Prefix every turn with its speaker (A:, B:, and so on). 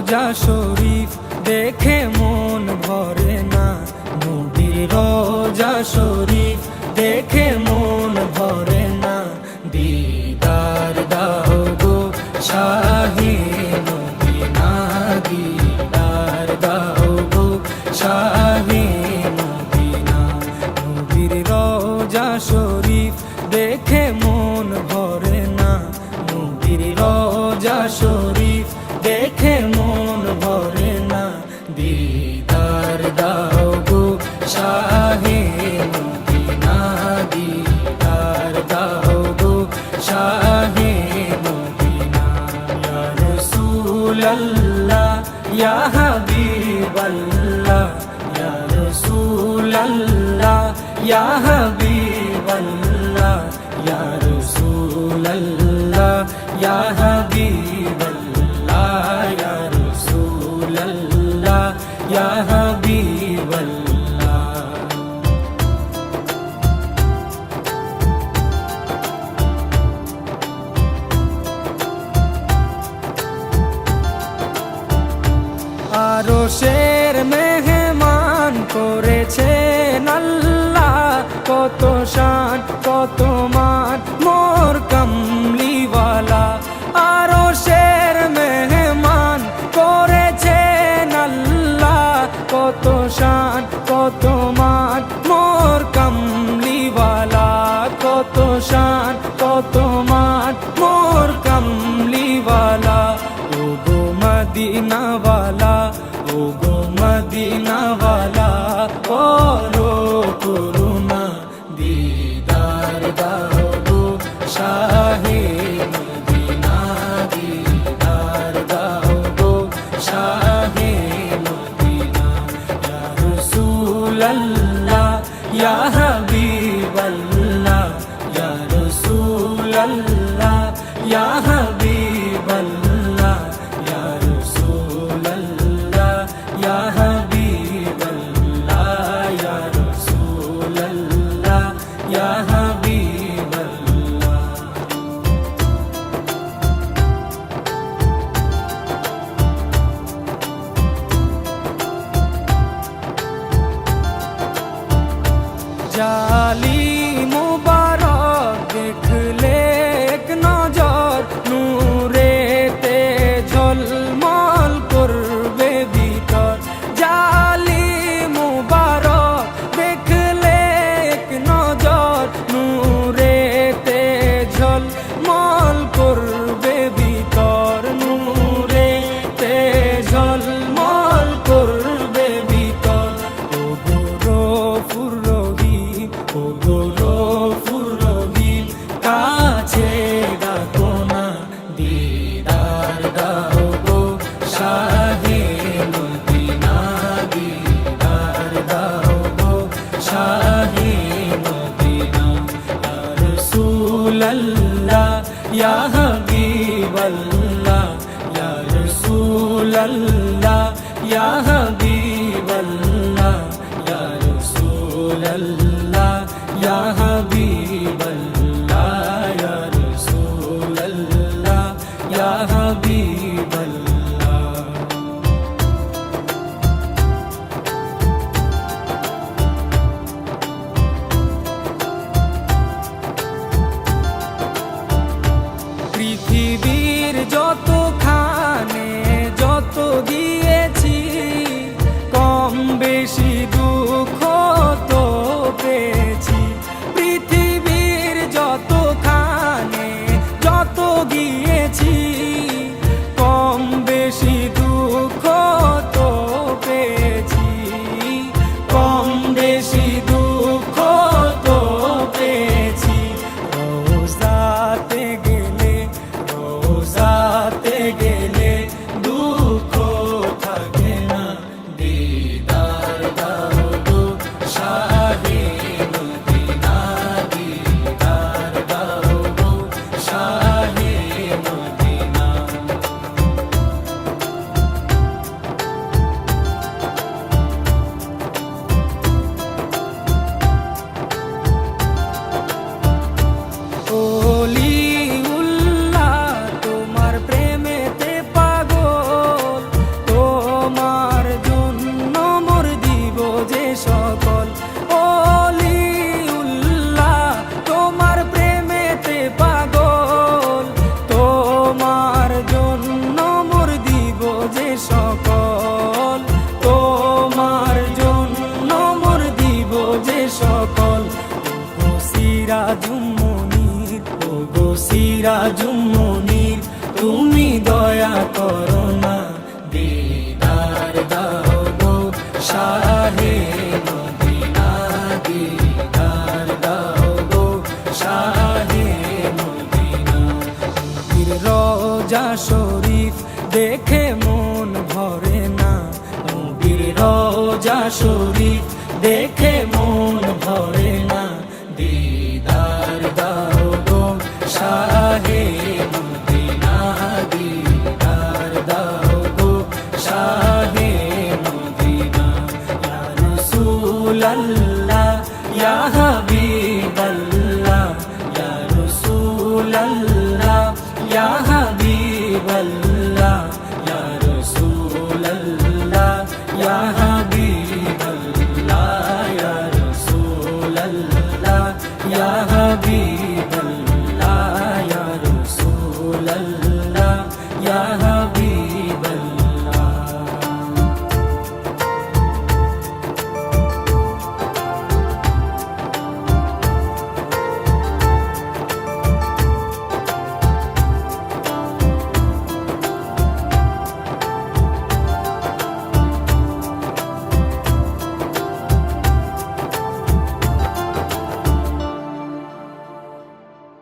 A: রোজা শরীফ দেখে মন ভরে না, নবীর রোজা শরীফ দেখে মন ভরে না। দিদার দাও গো শাহে মদিনা, দিদার দাও গো শাহে মদিনা। নবীর রোজা শরীফ দেখে মন ভরে না, নবীর রোজা শরীফ দেখে মন ভরে না। দিদার দাও গো শাহে মদিনা, দিদার দাও গো শাহে মদিনা। ইয়া রাসূলাল্লাহ ইয়া হাবিবাল্লাহ, ইয়া রাসূলাল্লাহ ইয়া হাবিবাল্লাহ, ইয়া রাসূলাল্লাহ ইয়া হাবিবাল্লাহ, ইয়া রাসূলাল্লাহ ইয়া হাবিবাল্লাহ। আরশের মেহমান করেছেন আল্লাহ, কত শান কত মান মোর কামলিওয়ালা। আরশের মেহমান করেছেন আল্লাহ, কত শান কত মান মোর কামলিওয়ালা, কত শান কত মান মোর কামলিওয়ালা। ও গো মদিনাওয়ালা, ও গো মদিনাওয়ালা, করো করুণা, দিদার দাও গো শাহে মদিনা, দিদার দাও গো শাহে মদিনা। ইয়া রাসূলাল্লাহ ইয়া হাবিবাল্লাহ, ইয়া রাসূলাল্লাহ ইয়া হাবিবাল্লাহ, ইয়া রাসূলাল্লাহ ইয়া হাবিবাল্লাহ, ইয়া রাসূলাল্লাহ ইয়া হাবিবাল্লাহ। জালি মুবারক দেখলে এক নজর, নূরেতে ঝলমল করবে ভিতর। জালি মুবারক দেখলে এক নজর, নূরেতে ঝলমল করবে ভিতর, নূরেতে ঝলমল করবে ভিতর। ও গো গফুর রহিম, ও গো গফুর রহিম, কাছে ডাকো না, দিদার দাও গো শাহে মদিনা, দিদার দাও গো শাহে মদিনা। ইয়া রাসূলাল্লাহ ইয়া হাবিবাল্লাহ, ইয়া রাসূলাল্লাহ ইয়া হাবিবাল্লাহ, ইয়া রাসূলাল্লাহ ইয়া হাবিবাল্লাহ, ইয়া রাসূলাল্লাহ ইয়া হাবিবাল্লাহ। পৃথিবীর যতখানে যত দিয়েছি, দেখে মন ভরে না, নবীর রওজা শরীফ দেখে মন ভরে না। দিদার দাও গো শাহে মদিনা, দিদার দাও গো শাহে মদিনা। ইয়া রাসূলাল্লাহ ইয়া হাবিবাল্লাহ, ইয়া রাসূলাল্লাহ ইয়া হাবিবাল্লাহ।